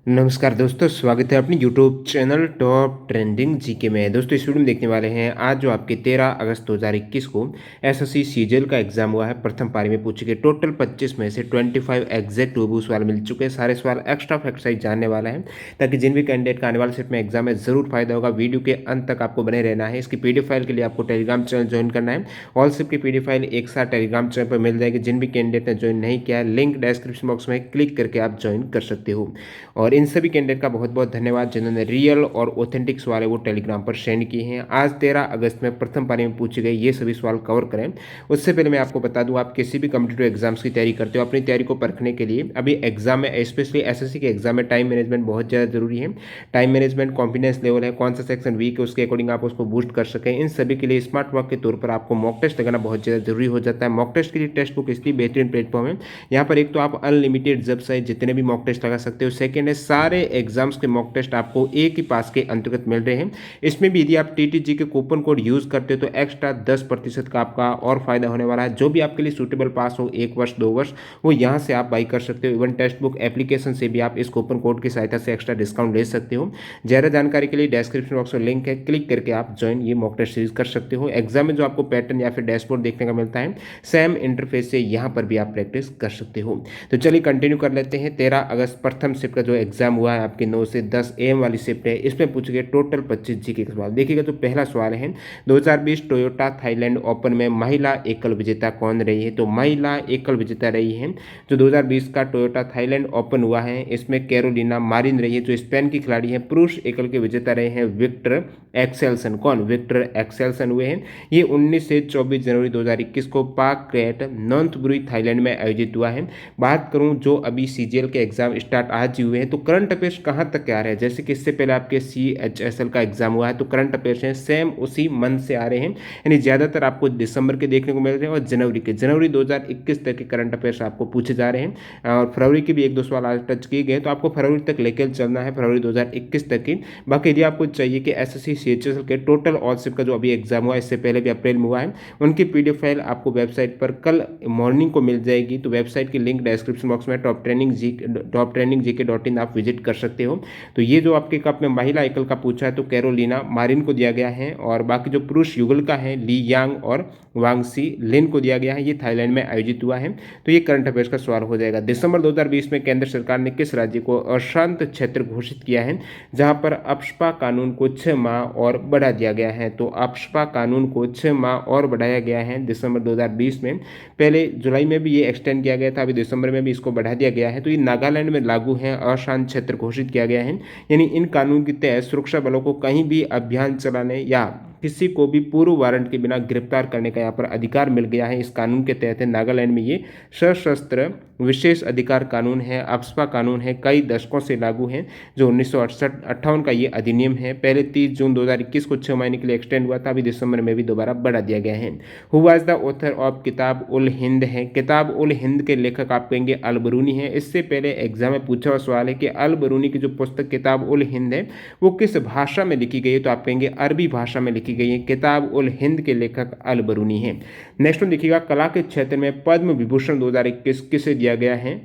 नमस्कार दोस्तों, स्वागत है अपनी YouTube channel top trending GK में। दोस्तों इस वीडियो में देखने वाले हैं आज जो आपके 13 अगस्त 2021 को एसएससी सीजीएल का एग्जाम हुआ है। प्रथम पारी में पूछे गए टोटल 25 में से 25 एग्जैक्ट वो सवाल मिल चुके हैं। सारे सवाल एक्स्ट्रा फैक्ट साइज जानने वाला है ताकि जिन भी कैंडिडेट का आने वाले सेट में एग्जाम है जरूर फायदा होगा। वीडियो के अंत तक आपको बने रहना है। इसकी पीडीएफ फाइल के लिए आपको टेलीग्राम चैनल ज्वाइन करना है। ऑल सिप की पीडीएफ फाइल एक साथ टेलीग्राम चैनल पर मिल जाएगी। जिन भी कैंडिडेट ने ज्वाइन नहीं किया है लिंक डिस्क्रिप्शन बॉक्स में क्लिक करके आप ज्वाइन कर सकते हो। और इन सभी कैंडिडेट का बहुत बहुत धन्यवाद जिन्होंने रियल और ऑथेंटिक सवाल है वो टेलीग्राम पर सेंड किए हैं। आज 13 अगस्त में प्रथम पारी में पूछे गए ये सभी सवाल कवर करें। उससे पहले मैं आपको बता दूं, आप किसी भी कॉम्पिटिटिव एग्जाम्स की तैयारी करते हो, अपनी तैयारी को परखने के लिए अभी एग्जाम में स्पेशली एसएससी के एग्जाम में टाइम मैनेजमेंट बहुत ज़्यादा जरूरी है। टाइम मैनेजमेंट, कॉन्फिडेंस लेवल है, कौन सा सेक्शन वीक है उसके अकॉर्डिंग आप उसको बूस्ट कर सकें। इन सभी के लिए स्मार्ट वर्क के तौर पर आपको मॉक टेस्ट लगाना बहुत ज़्यादा जरूरी हो जाता है। मॉक टेस्ट के लिए टेस्ट बुक इसलिए बेहतरीन प्लेटफॉर्म है। यहाँ पर एक तो आप अनलिमिटेड जब से जितने भी मॉक टेस्ट लगा सकते हो। सेकेंड है सारे एग्जाम्स के मॉक टेस्ट आपको एक ही पास के अंतर्गत मिल रहे हैं। इसमें भी यदि आप टीटीजी के कूपन कोड यूज करते हो तो एक्स्ट्रा 10% का आपका और फायदा होने वाला है। जो भी आपके लिए सूटेबल पास हो 1 वर्ष 2 वर्ष वो यहाँ से आप बाई कर सकते हो। इवन टेक्स्ट बुक एप्लीकेशन से भी आप इस कूपन कोड की सहायता से एक्स्ट्रा डिस्काउंट ले सकते हो। ज़्यादा जानकारी के लिए डिस्क्रिप्शन बॉक्स में लिंक है, क्लिक करके आप ज्वाइन ये मॉक टेस्ट सीरीज कर सकते हो। एग्जाम में जो आपको पैटर्न या फिर डैशबोर्ड देखने का मिलता है सेम इंटरफेस से यहाँ पर भी आप प्रैक्टिस कर सकते हो। तो चलिए कंटिन्यू कर लेते हैं। 13 अगस्त प्रथम शिफ्ट का जो एग्जाम हुआ है आपके 9 से 10 AM वाली शिफ्ट है, इसमें पूछे गए टोटल 25 जीके के सवाल। देखिएगा तो पहला सवाल है 2020 टोयोटा थाईलैंड ओपन में महिला एकल विजेता कौन रही है। तो महिला एकल विजेता रही है जो 2020 का टोयोटा थाईलैंड ओपन हुआ है, इसमें कैरोलिना मारिन रही है जो स्पेन की खिलाड़ी है। पुरुष एकल के विजेता रहे हैं विक्टर एक्सेल्सन। कौन? विक्टर एक्सेल्सन हुए हैं। ये 19 से 24 जनवरी 2021 को पाक क्रेट नॉर्थबुरी थाईलैंड में आयोजित हुआ है। बात करूं जो अभी सीजीएल के एग्जाम स्टार्ट आज ही हुए हैं तो करंट अफेयर्स कहां तक आ रहे हैं, जैसे कि इससे पहले आपके CHSL का एग्जाम हुआ है तो करंट अफेयर्स हैं सेम उसी मंथ से आ रहे हैं, यानी ज़्यादातर आपको दिसंबर के देखने को मिल रहे हैं और जनवरी 2021 तक के करंट अफेयर्स आपको पूछे जा रहे हैं। और फरवरी के भी एक दो सवाल आज टच किए गए तो आपको फरवरी तक लेकर चलना है, फरवरी 2021 तक की। बाकी यदि आपको चाहिए कि SSC CHSL के टोटल ऑल शिफ्ट का जो अभी एग्जाम हुआ है इससे पहले भी अप्रैल में हुआ है उनकी पीडीएफ फाइल आपको वेबसाइट पर कल मॉर्निंग को मिल जाएगी। तो वेबसाइट की लिंक डिस्क्रिप्शन बॉक्स में टॉप ट्रेनिंग जीके.in आप विजिट कर सकते हो। तो ये जो आपके कप में महिला एकल का पूछा है तो कैरोलिना मारिन को दिया गया है और बाकी जो पुरुष युगल का है ली यांग और वांगसी लिन को दिया गया है। ये थाईलैंड में आयोजित हुआ है। तो ये करंट अफेयर्स का सवाल हो जाएगा। दिसंबर 2020 में केंद्र सरकार ने किस राज्य को अशांत क्षेत्र घोषित किया है जहां पर अपशपा कानून को 6 माह और बढ़ा दिया गया है। तो अपशपा कानून को 6 माह और बढ़ाया गया है दिसंबर 2020 में। पहले जुलाई में भी ये एक्सटेंड किया गया था, अभी दिसंबर में भी इसको बढ़ा दिया गया है। तो ये नागालैंड में लागू है, अशांत क्षेत्र घोषित किया गया है। यानी इन कानून के तहत सुरक्षा बलों को कहीं भी अभियान चलाने या किसी को भी पूर्व वारंट के बिना गिरफ्तार करने का यहाँ पर अधिकार मिल गया है। इस कानून के तहत नागालैंड में ये सशस्त्र विशेष अधिकार कानून है, अप्सपा कानून है, कई दशकों से लागू है। जो 1958 का ये अधिनियम है। पहले 30 जून 2021 को 6 महीने के लिए एक्सटेंड हुआ था, अभी दिसंबर में भी दोबारा बढ़ा दिया गया है। Who was the author of किताब उल हिंद है। किताब उल हिंद के लेखक आप कहेंगे अल बरूनी है। इससे पहले एग्जाम में पूछा हुआ सवाल है कि अल बरूनी की जो पुस्तक किताब उल हिंद है वो किस भाषा में लिखी गई है। तो आप कहेंगे अरबी भाषा में लिखी गई है। किताब उल हिंद के लेखक अल बरूनी है। नेक्स्ट वन देखिएगा, कला के क्षेत्र में पद्म विभूषण 2021 किसे दिया गया है।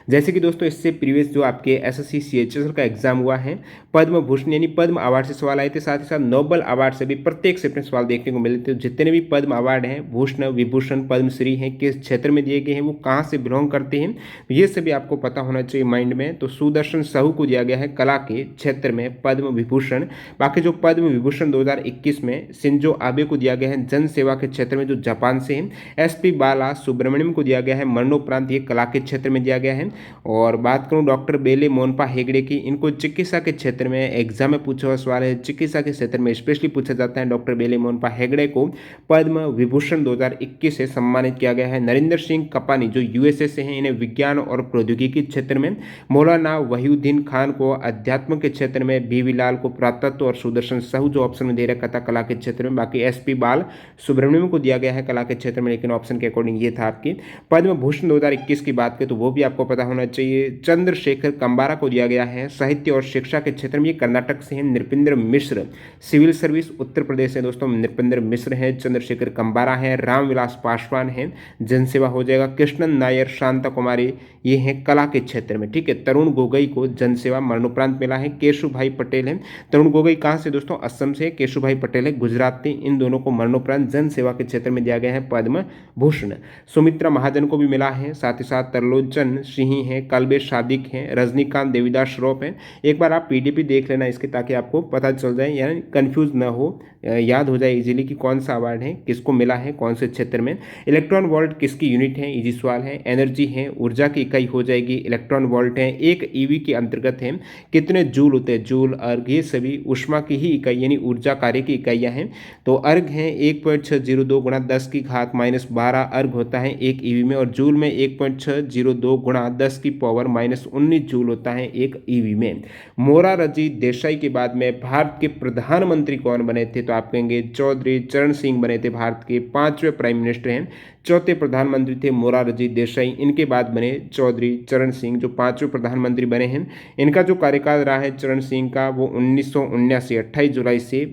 जैसे कि दोस्तों इससे प्रीवियस जो आपके SSC CHSL का एग्जाम हुआ है पद्म भूषण यानी पद्म अवार्ड से सवाल आए थे, साथ ही साथ नोबल अवार्ड से भी प्रत्येक शिफ्ट में सवाल देखने को मिले थे। जितने भी पद्म अवार्ड हैं, भूषण, विभूषण, पद्मश्री हैं, किस क्षेत्र में दिए गए हैं, वो कहाँ से बिलोंग करते हैं, ये सभी आपको पता होना चाहिए माइंड में। तो सुदर्शन साहू को दिया गया है कला के क्षेत्र में पद्म विभूषण। बाकी जो पद्म विभूषण 2021 में शिंजो आबे को दिया गया है जन सेवा के क्षेत्र में जो जापान से है। SP बाला सुब्रमण्यम को दिया गया है मरणोपरांत, ये कला के क्षेत्र में दिया गया है। और बात करूं डॉक्टर बेले मोनपा हेगड़े की, इनको चिकित्सा के क्षेत्र में एग्जाम में पूछा हुआ सवाल है, चिकित्सा के क्षेत्र में स्पेशली पूछा जाता है। डॉक्टर बेले मोनपा हेगड़े को पद्म विभूषण 2021 से सम्मानित किया गया है। नरेंद्र सिंह कपानी जो USA से हैं, इन्हें विज्ञान और प्रौद्योगिकी क्षेत्र में। मौलाना वहीउद्दीन खान को अध्यात्म के क्षेत्र में, BV लाल को पुरातत्व और सुदर्शन साहू जो ऑप्शन में दे रखा था कला के क्षेत्र में। बाकी SP बाल सुब्रमण्यम को दिया गया है कला के क्षेत्र में, लेकिन ऑप्शन के अकॉर्डिंग ये था आपकी। पद्म भूषण 2021 की बात करें तो वो भी आपको पता होना चाहिए। चंद्रशेखर कंबारा को दिया गया है साहित्य और शिक्षा के क्षेत्र में, ये कर्नाटक से हैं। नृपेंद्र मिश्र सिविल सर्विस उत्तर प्रदेश है दोस्तों, नृपेंद्र मिश्र हैं। चंद्रशेखर कंबारा हैं। रामविलास पासवान हैं, जनसेवा हो जाएगा। कृष्णन नायर, शांता कुमारी, ये हैं कला के क्षेत्र में, ठीक है। तरुण गोगोई को जनसेवा मरणोपरांत मिला है। केशुभाई पटेल हैं। तरुण गोगोई कहाँ से दोस्तों? असम से। केशुभाई पटेल है गुजरात के। इन दोनों को मरणोपरांत जनसेवा के क्षेत्र में दिया गया है पद्म भूषण। सुमित्रा महाजन को भी मिला है। साथ ही साथ तरलोचन सिंह हैं, कल्बे सादिक हैं, रजनीकांत देवीदास श्रॉफ हैं। एक बार आप पीडीपी देख लेना इसके, ताकि आपको पता चल जाए, यानी कंफ्यूज ना हो, याद हो जाए इजीली कि कौन सा अवार्ड है, किसको मिला है, कौन से क्षेत्र में। इलेक्ट्रॉन वोल्ट किसकी यूनिट है? इजी सवाल है। एनर्जी है, ऊर्जा की इकाई हो जाएगी इलेक्ट्रॉन वोल्ट है। एक ईवी के अंतर्गत है कितने जूल होते हैं? जूल, अर्घ, ये सभी ऊष्मा की ही इकाई यानी ऊर्जा कार्य की इकाइयाँ हैं। तो अर्घ है 1.602 गुणा 10 की घात -12 अर्घ होता है एक ईवी में, और जूल में 1.602 गुणा 10 की पावर -19 जूल होता है एक ईवी में। मोरारजी देसाई के बाद में भारत के प्रधानमंत्री कौन बने थे? तो आप कहेंगे चौधरी चरण सिंह बने थे, भारत के 5वें प्राइम मिनिस्टर हैं। चौथे प्रधानमंत्री थे मोरारजी देसाई, इनके बाद बने चौधरी चरण सिंह, जो 5वें प्रधानमंत्री बने हैं। इनका जो कार्यकाल रहा है चरण सिंह का, वो 1979 28 जुलाई से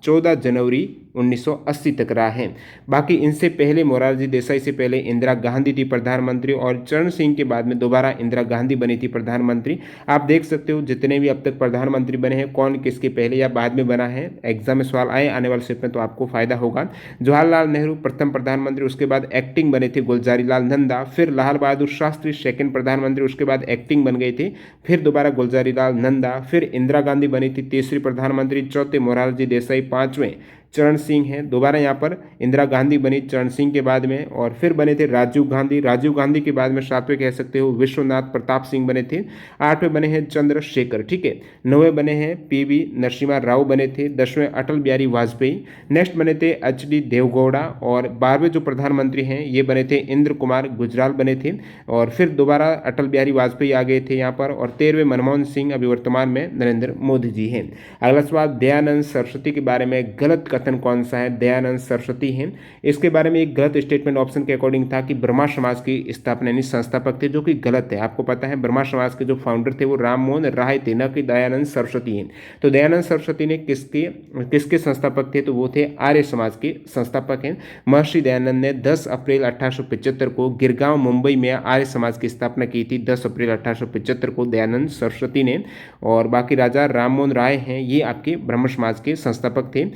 14 जनवरी 1980 तक रहा है। बाकी इनसे पहले मोरारजी देसाई से पहले इंदिरा गांधी थी प्रधानमंत्री, और चरण सिंह के बाद में दोबारा इंदिरा गांधी बनी थी प्रधानमंत्री। आप देख सकते हो जितने भी अब तक प्रधानमंत्री बने हैं, कौन किसके पहले या बाद में बना है। एग्जाम में सवाल आए आने वाले सेट में, तो आपको फायदा होगा। जवाहरलाल नेहरू प्रथम प्रधानमंत्री, उसके बाद एक्टिंग बने थे गुलजारी लाल नंदा, फिर लाल बहादुर शास्त्री सेकंड प्रधानमंत्री, उसके बाद एक्टिंग बन गए थे, फिर दोबारा गुलजारी लाल नंदा, फिर इंदिरा गांधी बनी थी तीसरी प्रधानमंत्री, चौथे मोरारजी देसाई, 5वें चरण सिंह हैं। दोबारा यहाँ पर इंदिरा गांधी बनी चरण सिंह के बाद में, और फिर बने थे राजीव गांधी। राजीव गांधी के बाद में 7वें कह सकते हो विश्वनाथ प्रताप सिंह बने थे। 8वें बने हैं चंद्रशेखर, ठीक है। 9वें बने हैं पीवी नरसिम्हा राव बने थे। 10वें अटल बिहारी वाजपेयी। नेक्स्ट बने थे एचडी देवगौड़ा, और 12वें जो प्रधानमंत्री हैं ये बने थे इंद्र कुमार गुजराल बने थे, और फिर दोबारा अटल बिहारी वाजपेयी आ गए थे यहाँ पर, और 13वें मनमोहन सिंह, अभी वर्तमान में नरेंद्र मोदी जी हैं। अगला सवाल, दयानंद सरस्वती के बारे में गलत कथन कौन सा है? दयानंद सरस्वती हैं। इसके बारे में एक गलत स्टेटमेंट ऑप्शन के अकॉर्डिंग था कि ब्रह्मा समाज की स्थापना यानी संस्थापक थे, जो कि गलत है। आपको पता है ब्रह्मा समाज के जो फाउंडर थे वो राम मोहन राय थे, न कि दयानंद सरस्वती हैं। तो दयानंद सरस्वती ने किसके संस्थापक थे? तो वो थे आर्य समाज के संस्थापक हैं। महर्षि दयानंद ने 10 अप्रैल 1875 को गिरगांव मुंबई में आर्य समाज की स्थापना की थी। 10 अप्रैल 1875 को दयानंद सरस्वती ने। और बाकी राजा राममोहन राय हैं, ये आपके ब्रह्म समाज के संस्थापक थे।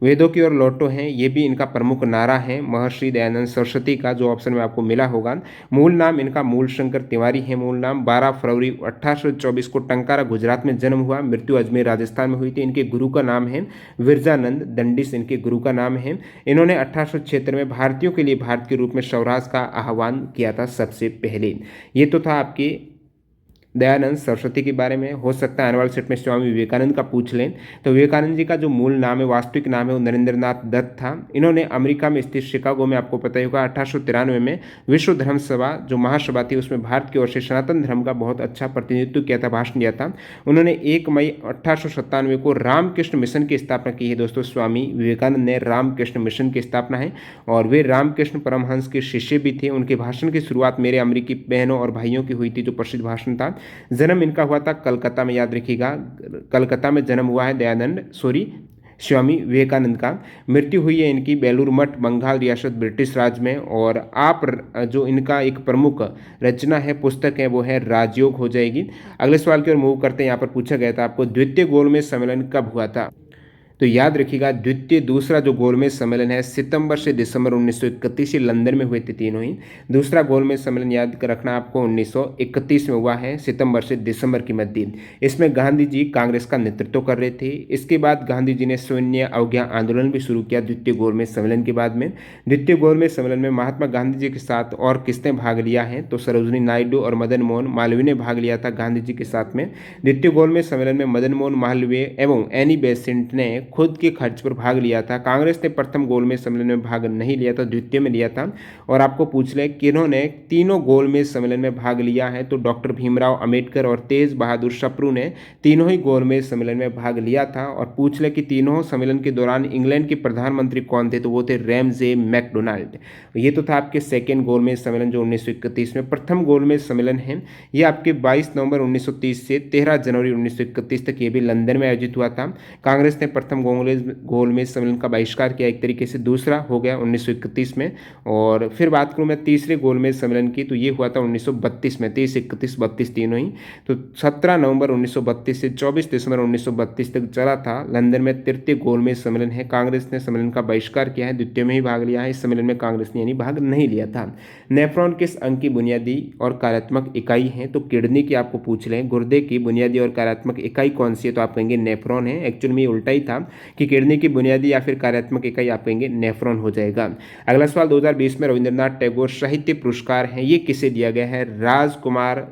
वेदों की ओर लौटो हैं, ये भी इनका प्रमुख नारा है महर्षि दयानंद सरस्वती का, जो ऑप्शन में आपको मिला होगा। मूल नाम इनका मूलशंकर तिवारी है। मूल नाम 12 फरवरी 1824 को टंकारा गुजरात में जन्म हुआ। मृत्यु अजमेर राजस्थान में हुई थी। इनके गुरु का नाम है विरजानंद दंडिस, इनके गुरु का नाम है। इन्होंने 1876 में भारतीयों के लिए भारत के रूप में स्वराज का आह्वान किया था सबसे पहले। ये तो था आपके दयानंद सरस्वती के बारे में। हो सकता है आने वाले सेट में स्वामी विवेकानंद का पूछ लें। तो विवेकानंद जी का जो मूल नाम है, वास्तविक नाम है, वो नरेंद्रनाथ दत्त था। इन्होंने अमेरिका में स्थित शिकागो में, आपको पता ही होगा, 1893 में विश्व धर्म सभा जो महासभा थी, उसमें भारत की ओर से सनातन धर्म का बहुत अच्छा प्रतिनिधित्व किया था, भाषण दिया था। उन्होंने 1 मई 1897 को रामकृष्ण मिशन की स्थापना की है दोस्तों। स्वामी विवेकानंद ने रामकृष्ण मिशन की स्थापना है, और वे रामकृष्ण परमहंस के शिष्य भी थे। उनके भाषण की शुरुआत मेरे अमेरिकी बहनों और भाइयों की हुई थी, जो प्रसिद्ध भाषण था। जन्म इनका हुआ था कलकत्ता में, याद रखिएगा, कलकत्ता में जन्म हुआ है स्वामी विवेकानंद का। मृत्यु हुई है इनकी बेलूर मठ, बंगाल रियासत, ब्रिटिश राज में। और आप जो इनका एक प्रमुख रचना है, पुस्तक है, वो है राजयोग हो जाएगी। अगले सवाल की ओर मूव करते हैं। यहाँ पर पूछा गया था आपको, द्वितीय गोलमेज सम्मेलन कब हुआ था? तो याद रखिएगा, दूसरा जो गोलमेज सम्मेलन है सितंबर से दिसंबर 1931 लंदन में हुए थे तीनों ही। दूसरा गोलमेज सम्मेलन याद कर रखना आपको 1931 में हुआ है, सितंबर से दिसंबर के मध्य। इसमें गांधी जी कांग्रेस का नेतृत्व कर रहे थे। इसके बाद गांधी जी ने शून्य अवज्ञा आंदोलन भी शुरू किया द्वितीय गोलमेज सम्मेलन के बाद में। द्वितीय गोलमेज सम्मेलन में महात्मा गांधी जी के साथ और किसने भाग लिया है? तो सरोजिनी नायडू और मदन मोहन मालवीय ने भाग लिया था गांधी जी के साथ में। द्वितीय गोलमेज सम्मेलन में मदन मोहन मालवीय एवं एनी बेसेंट ने खुद के खर्च पर भाग लिया था। कांग्रेस ने प्रथम गोलमेज सम्मेलन में भाग नहीं लिया था, द्वितीय में लिया था। और आपको पूछ ले किन्होंने तीनों गोलमेज सम्मेलन में भाग लिया है, तो डॉक्टर भीमराव अंबेडकर और तेज बहादुर सप्रू ने तीनों ही गोलमेज सम्मेलन में भाग लिया था। और पूछ ले कि तीनों सम्मेलन के दौरान इंग्लैंड के प्रधानमंत्री कौन थे, तो वो थे रैमजे मैकडोनाल्ड। ये तो था आपके सेकेंड गोलमेज सम्मेलन जो 1931 में। प्रथम गोलमेज सम्मेलन है ये आपके 22 नवंबर 1930 से 13 जनवरी 1931 तक ये भी लंदन में आयोजित हुआ था। कांग्रेस ने प्रथम गोलमेज सम्मेलन का बहिष्कार किया एक तरीके से, दूसरा हो गया 1931 में। और फिर बात करूँ मैं तीसरे गोलमेज सम्मेलन की, तो ये हुआ था 1932 में, 30, 31, 32 तीनों ही। तो 17 नवंबर 1932 से 24 दिसंबर 1932 तक चला था। लंदन में तृतीय गोलमेज सम्मेलन है। कांग्रेस ने सम्मेलन का बहिष्कार किया है, द्वितीय में ही भाग लिया है। इस सम्मेलन में कांग्रेस ने यानी भाग नहीं लिया था। नेफ्रॉन किस अंग की बुनियादी और कार्यात्मक इकाई है, तो किडनी की आपको पूछ लें। गुर्दे की बुनियादी और कार्यात्मक इकाई कौन सी है, तो आप कहेंगे नेफ्रॉन है। एक्चुअली में उल्टा ही था कि किडनी की बुनियादी या फिर कार्यात्मक इकाई आप कहेंगे नेफ्रॉन हो जाएगा। अगला सवाल 2020 में रविंद्रनाथ टैगोर साहित्य पुरस्कार है, ये किसे दिया गया है, राजकमल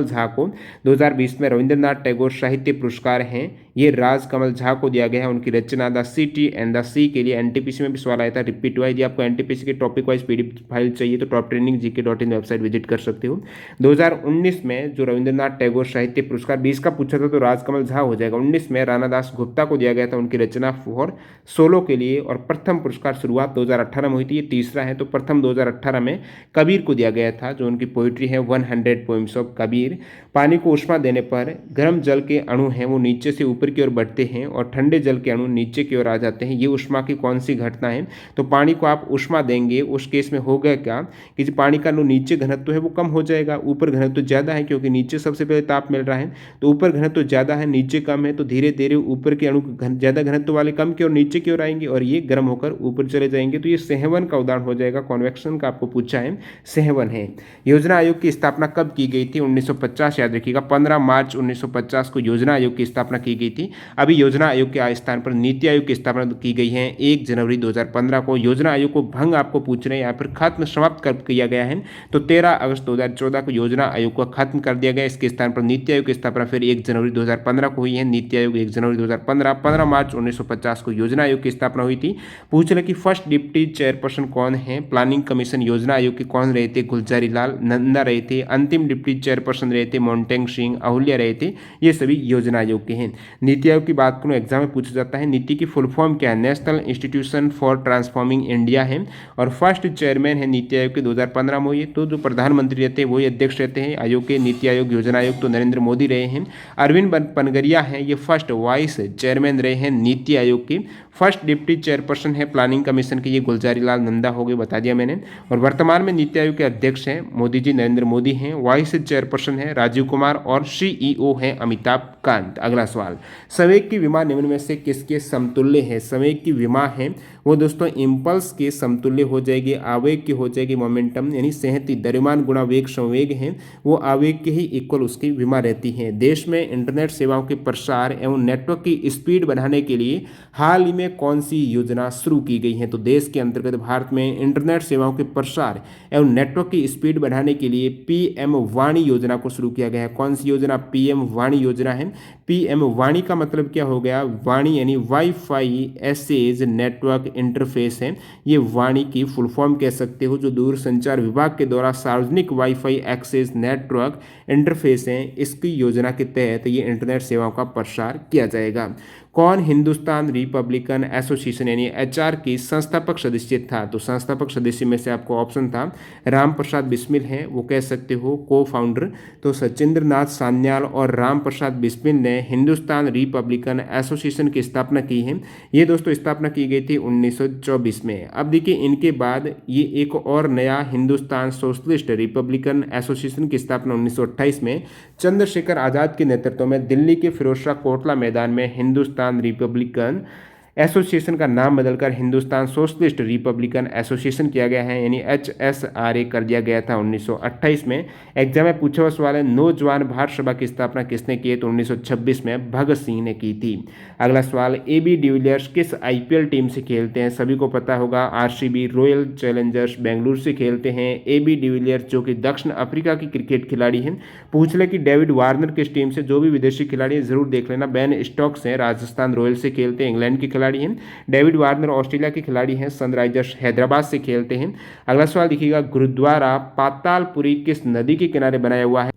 झा को 2020 में रविंद्रनाथ टैगोर साहित्य पुरस्कार हैं, ये राजकमल झा को दिया गया है। उनकी रचना द सिटी एंड द सी के लिए एनटीपीसी में भी सवाल आया था, रिपीट हुआ। यदि आपको एनटीपीसी के टॉपिक वाइज पीडीएफ फाइल चाहिए तो toptrainingGK.in वेबसाइट विजिट कर सकते हो। 2019 में जो रविंद्रनाथ टैगोर साहित्य पुरस्कार 20 का पूछा था तो राजकमल झा हो जाएगा। 19 में रानादास गुप्ता को दिया गया था उनकी रचना फॉर सोलो के लिए। और प्रथम पुरस्कार शुरुआत 2018 में हुई थी, ये तीसरा है। तो प्रथम 2018 में कबीर को दिया गया था, जो उनकी पोइट्री है 100 पोइम्स ऑफ कबीर। पानी को ऊष्मा देने पर गर्म जल के अणु हैं वो नीचे से ऊपर की ओर बढ़ते हैं और ठंडे जल के अणु नीचे की ओर आ जाते हैं। ये ऊष्मा की कौन सी घटना है, तो पानी को आप ऊष्मा देंगे उस केस में होगा क्या कि जो पानी का नीचे घनत्व है वो कम हो जाएगा, ऊपर घनत्व ज़्यादा है, क्योंकि नीचे सबसे पहले ताप मिल रहा है। तो ऊपर घनत्व ज़्यादा है, नीचे कम है, तो धीरे धीरे ऊपर के अणु ज़्यादा घनत्व वाले कम की ओर नीचे की ओर आएंगे और ये गर्म होकर ऊपर चले जाएंगे। तो ये सहवन का उदाहरण हो जाएगा। कॉन्वेक्शन का आपको पूछा है, सहवन है। योजना आयोग की स्थापना कब की गई थी, 1950, याद रखिएगा 15 मार्च 1950 को योजना आयोग की स्थापना की गई थी। अभी योजना आयोग के स्थान पर नीति आयोग की स्थापना की गई है 1 जनवरी 2015 को। योजना आयोग को भंग आपको पूछ रहे हैं, यहाँ पर खत्म समाप्त कर किया गया है, तो 13 अगस्त 2014 को योजना आयोग को खत्म कर दिया गया। इसके स्थान पर नीति आयोग की स्थापना फिर 1 जनवरी 2015 को हुई है। नीति आयोग 1 जनवरी 2015, 15 मार्च 1950 को योजना आयोग की स्थापना हुई थी। पूछ रहे कि फर्स्ट डिप्टी चेयरपर्सन कौन है, प्लानिंग कमीशन योजना आयोग के कौन रहे थे, गुलजारी लाल नंदा रहे थे। अंतिम डिप्टी चेयरपर्सन रहे थे मोन्टेंग सिंह अहुल्या रहे थे। ये सभी योजना आयोग के हैं। नीति आयोग की बात करूँ, एग्जाम में पूछा जाता है, नीति की फुल फॉर्म क्या है, national institution for transforming India है। और फर्स्ट चेयरमैन है नीति आयोग के 2015 में हुई। तो जो प्रधानमंत्री रहते हैं वही अध्यक्ष रहते हैं आयोग के। नीति आयोग योजना आयोग तो नरेंद्र मोदी रहे हैं। अरविंद पनगरिया हैं, ये फर्स्ट वाइस चेयरमैन रहे हैं नीति आयोग के। फर्स्ट डिप्टी चेयरपर्सन है प्लानिंग कमीशन के, ये गुलजारी लाल नंदा हो गए, बता दिया मैंने। और वर्तमान में नीति आयोग के अध्यक्ष हैं मोदी जी, नरेंद्र मोदी हैं। वाइस चेयरपर्सन है राजीव कुमार और सीईओ हैं अमिताभ कांत। अगला सवाल, संवेग की विमा निम्न में से किसके समतुल्य है। संवेग की विमा है वो दोस्तों इम्पल्स के समतुल्य हो जाएगी, आवेग की हो जाएगी मोमेंटम, यानी सहती द्रव्यमान गुणा वेग संवेग है वो आवेग के ही इक्वल उसकी विमा रहती है। देश में इंटरनेट सेवाओं के प्रसार एवं नेटवर्क की स्पीड बढ़ाने के लिए हाल ही में कौन सी योजना शुरू की गई है, तो देश के अंतर्गत भारत में इंटरनेट सेवाओं के प्रसार एवं नेटवर्क की स्पीड बढ़ाने के लिए पीएम वाणी योजना को शुरू किया गया है। कौन सी योजना, पीएम वाणी योजना है। पीएम वाणी का मतलब क्या हो गया, वाणी यानी वाईफाई एसेज नेटवर्क इंटरफेस है, ये वाणी की फुल फॉर्म कह सकते हो, जो दूरसंचार विभाग के द्वारा सार्वजनिक वाईफाई एक्सेस नेटवर्क इंटरफेस है, इसकी योजना के तहत ये इंटरनेट सेवाओं का प्रसार किया जाएगा। कौन हिंदुस्तान रिपब्लिकन एसोसिएशन यानी एचआर की संस्थापक सदस्य था, तो संस्थापक सदस्य में से आपको ऑप्शन था राम प्रसाद बिस्मिल हैं, वो कह सकते हो को फाउंडर। तो सचिंद्र नाथ सान्याल और राम प्रसाद बिस्मिल ने हिंदुस्तान रिपब्लिकन एसोसिएशन की स्थापना की है। ये दोस्तों स्थापना की गई थी 1924 में। अब देखिए इनके बाद ये एक और नया हिंदुस्तान सोशलिस्ट रिपब्लिकन एसोसिएशन की स्थापना 1928 में चंद्रशेखर आज़ाद के नेतृत्व में दिल्ली के फिरोज शाह कोटला मैदान में हिंदुस्तान रिपब्लिकन एसोसिएशन का नाम बदलकर हिंदुस्तान सोशलिस्ट रिपब्लिकन एसोसिएशन किया गया है, यानी HSRA कर दिया गया था 1928 में। एग्जाम में पूछा हुआ सवाल है, नौजवान भारत सभा की स्थापना किसने की है? तो 1926 में भगत सिंह ने की थी। अगला सवाल, AB डिविलियर्स किस IPL टीम से खेलते हैं? सभी को पता होगा, RCB रॉयल चैलेंजर्स बेंगलुरु से खेलते हैं AB डिविलियर्स, जो कि दक्षिण अफ्रीका की क्रिकेट खिलाड़ी हैं। पूछ ले कि डेविड वार्नर किस टीम से? जो भी विदेशी खिलाड़ी है जरूर देख लेना। बेन स्टोक्स हैं, राजस्थान रॉयल्स से खेलते हैं, इंग्लैंड के खिलाड़ी हैं। डेविड वार्नर ऑस्ट्रेलिया के खिलाड़ी हैं, सनराइजर्स हैदराबाद से खेलते हैं। अगला सवाल देखिएगा, गुरुद्वारा पातालपुरी किस नदी के किनारे बनाया हुआ है?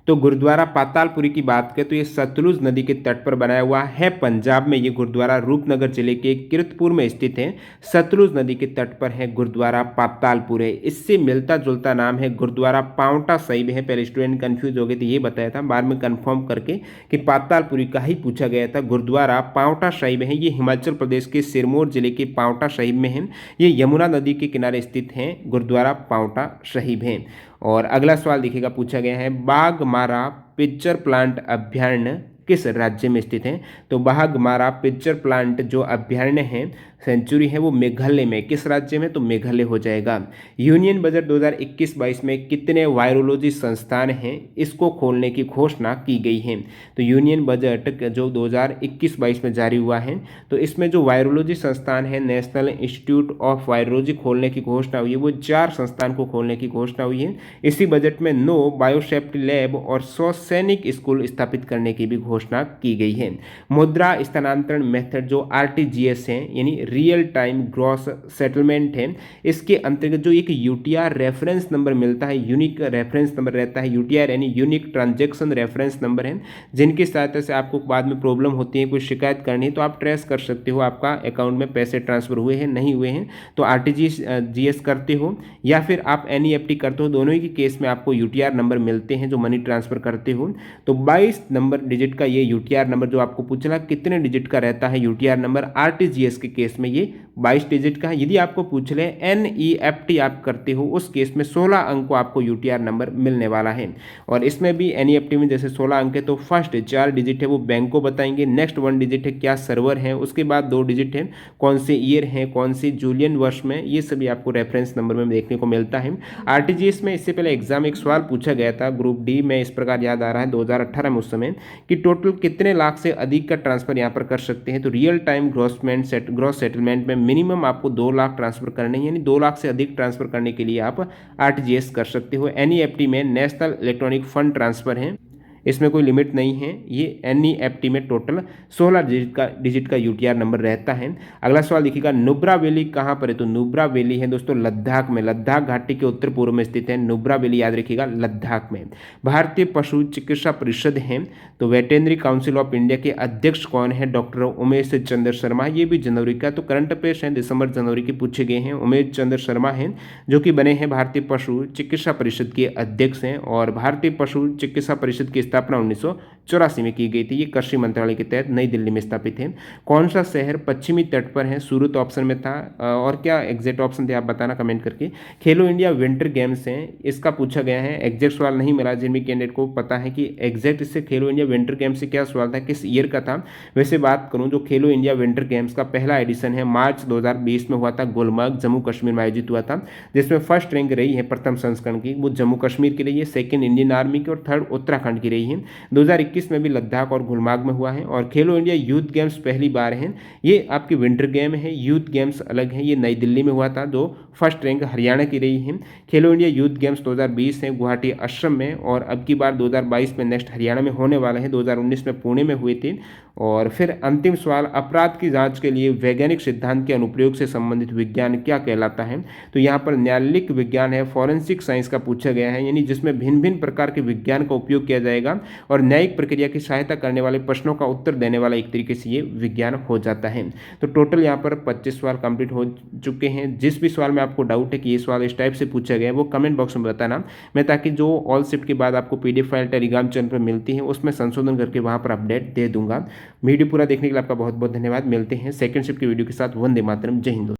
तो गुरुद्वारा पातालपुरी की बात करें तो ये सतलुज नदी के तट पर बनाया हुआ है पंजाब में। ये गुरुद्वारा रूपनगर जिले के किरतपुर में स्थित है। सतलुज नदी के तट पर है गुरुद्वारा पातालपुर है। इससे मिलता जुलता नाम है गुरुद्वारा पांवटा साहिब है। पहले स्टूडेंट कंफ्यूज हो गए थे, ये बताया था, बाद में कंफर्म करके कि पातालपुरी का ही पूछा गया था। गुरुद्वारा पांवटा साहिब है, ये हिमाचल प्रदेश के सिरमौर जिले के पांवटा साहिब में है। ये यमुना नदी के किनारे स्थित है गुरुद्वारा पांवटा साहिब है। और अगला सवाल देखिएगा, पूछा गया है, बाघमारा पिक्चर प्लांट अभ्यारण्य किस राज्य में स्थित है? तो बाघमारा पिक्चर प्लांट जो अभ्यारण्य है, सेंचुरी है, वो मेघालय में। किस राज्य में? तो मेघालय हो जाएगा। यूनियन बजट 2021-22 में कितने वायरोलॉजी संस्थान हैं, इसको खोलने की घोषणा की गई है? तो यूनियन बजट जो 2021-22 में जारी हुआ है, तो इसमें जो वायरोलॉजी संस्थान है, नेशनल इंस्टीट्यूट ऑफ वायरोलॉजी खोलने की घोषणा हुई है, वो 4 संस्थान को खोलने की घोषणा हुई है। इसी बजट में 9 बायोसेफ्टी लैब और 100 सैनिक स्कूल स्थापित करने की भी घोषणा की गई है। मुद्रा स्थानांतरण मेथड जो RTGS है, यानी रियल टाइम ग्रॉस सेटलमेंट है, इसके अंतर्गत जो एक UTR रेफरेंस नंबर मिलता है, यूनिक रेफरेंस नंबर रहता है, UTR यानी यूनिक ट्रांजैक्शन रेफरेंस नंबर है, जिनकी सहायता से आपको बाद में प्रॉब्लम होती है, कोई शिकायत करनी है, तो आप ट्रेस कर सकते हो आपका अकाउंट में पैसे ट्रांसफर हुए हैं नहीं हुए हैं। तो RTGS करते हो या फिर आप NEFT करते हो, दोनों ही के केस में आपको UTR नंबर मिलते हैं जो मनी ट्रांसफर करते हो। तो 22 नंबर डिजिट का ये UTR नंबर जो आपको पूछना कितने डिजिट का रहता है UTR नंबर, RTGS के केस में ये 22 डिजिट का है। यदि आपको पूछ ले NEFT आप करते हो, उस केस में 16 अंक को आपको UTR नंबर मिलने वाला है। और इसमें भी NEFT में जैसे 16 अंक है, तो फर्स्ट 4 डिजिट है वो बैंक को बताएंगे, नेक्स्ट 1 डिजिट है क्या सर्वर है, उसके बाद 2 डिजिट है कौन से ईयर है, कौन से जूलियन वर्ष में, ये सभी आपको रेफरेंस नंबर में देखने को मिलता है। RTGS में इससे पहले एग्जाम एक सवाल पूछा गया था ग्रुप D में, इस प्रकार याद आ रहा है 2018 में उस समय, कि टोटल कितने लाख से अधिक का ट्रांसफर यहाँ पर कर सकते हैं? तो रियल टाइम ग्रॉस सेटलमेंट में मिनिमम आपको 2 लाख ट्रांसफर करने हैं, यानी 2 लाख से अधिक ट्रांसफर करने के लिए आप RTGS कर सकते हो। NEFT में नेशनल इलेक्ट्रॉनिक फंड ट्रांसफर है, इसमें कोई लिमिट नहीं है। ये NEFT में टोटल 16 डिजिट का UTR नंबर रहता है। अगला सवाल देखिएगा, नुब्रा वैली कहाँ पर है? तो नुब्रा वैली है दोस्तों लद्दाख में, लद्दाख घाटी के उत्तर पूर्व में स्थित है नुब्रा वैली, याद रखिएगा लद्दाख में। भारतीय पशु चिकित्सा परिषद है, तो वेटेनरी काउंसिल ऑफ इंडिया के अध्यक्ष कौन है? डॉक्टर उमेश चंद्र शर्मा। ये भी जनवरी का, तो करंट अफेयर्स हैं दिसंबर जनवरी के पूछे गए हैं। उमेश चंद्र शर्मा हैं जो कि बने हैं भारतीय पशु चिकित्सा परिषद के अध्यक्ष हैं। और भारतीय पशु चिकित्सा परिषद की स्थापना 1984 में की गई थी। ये कृषि मंत्रालय के तहत नई दिल्ली में स्थापित है। कौन सा शहर पश्चिमी तट पर है? सूरत ऑप्शन में था, और क्या एग्जैक्ट ऑप्शन थे आप बताना कमेंट करके। खेलो इंडिया विंटर गेम्स हैं, इसका पूछा गया है, एग्जैक्ट सवाल नहीं मिला। जिन भी कैंडिडेट को पता है कि एग्जैक्ट इससे खेलो इंडिया विंटर गेम्स से क्या सवाल था, किस ईयर का था, वैसे बात करूं जो खेलो इंडिया विंटर गेम्स का पहला एडिशन है मार्च 2020 में हुआ था, गुलमर्ग जम्मू कश्मीर में आयोजित हुआ था, जिसमें फर्स्ट रैंक रही है प्रथम संस्करण की वो जम्मू कश्मीर के लिए, सेकंड इंडियन आर्मी की और थर्ड उत्तराखंड की रही है। 2021 में भी लद्दाख और गुलमर्ग में हुआ है। और खेलो इंडिया यूथ गेम्स पहली बार है, ये आपकी विंटर गेम है, यूथ गेम्स अलग है, ये नई दिल्ली में हुआ था, जो फर्स्ट रैंक हरियाणा की रही है। खेलो इंडिया यूथ गेम्स 2020 है गुवाहाटी असम में, और अब की बार 2022 में नेक्स्ट हरियाणा में होने वाला है। 2019 में पुणे में हुए थे। और फिर अंतिम सवाल, अपराध की जांच के लिए वैज्ञानिक सिद्धांत के अनुप्रयोग से संबंधित विज्ञान क्या कहलाता है? तो यहाँ पर न्यायालयिक विज्ञान है, फॉरेंसिक साइंस का पूछा गया है, यानी जिसमें भिन्न भिन्न प्रकार के विज्ञान का उपयोग किया जाएगा और न्यायिक प्रक्रिया की सहायता करने वाले प्रश्नों का उत्तर देने वाला एक तरीके से ये विज्ञान हो जाता है। तो टोटल यहाँ पर 25 सवाल कंप्लीट हो चुके हैं। जिस भी सवाल में आपको डाउट है कि ये सवाल इस टाइप से पूछा गया है, वो कमेंट बॉक्स में बताना, मैं ताकि जो ऑल शिफ्ट के बाद आपको PDF फाइल टेलीग्राम चैनल पर मिलती है उसमें संशोधन करके वहाँ पर अपडेट दे दूंगा। वीडियो पूरा देखने के लिए आपका बहुत बहुत धन्यवाद। मिलते हैं सेकंड शिफ्ट की वीडियो के साथ। वंदे मातरम, जय हिंद।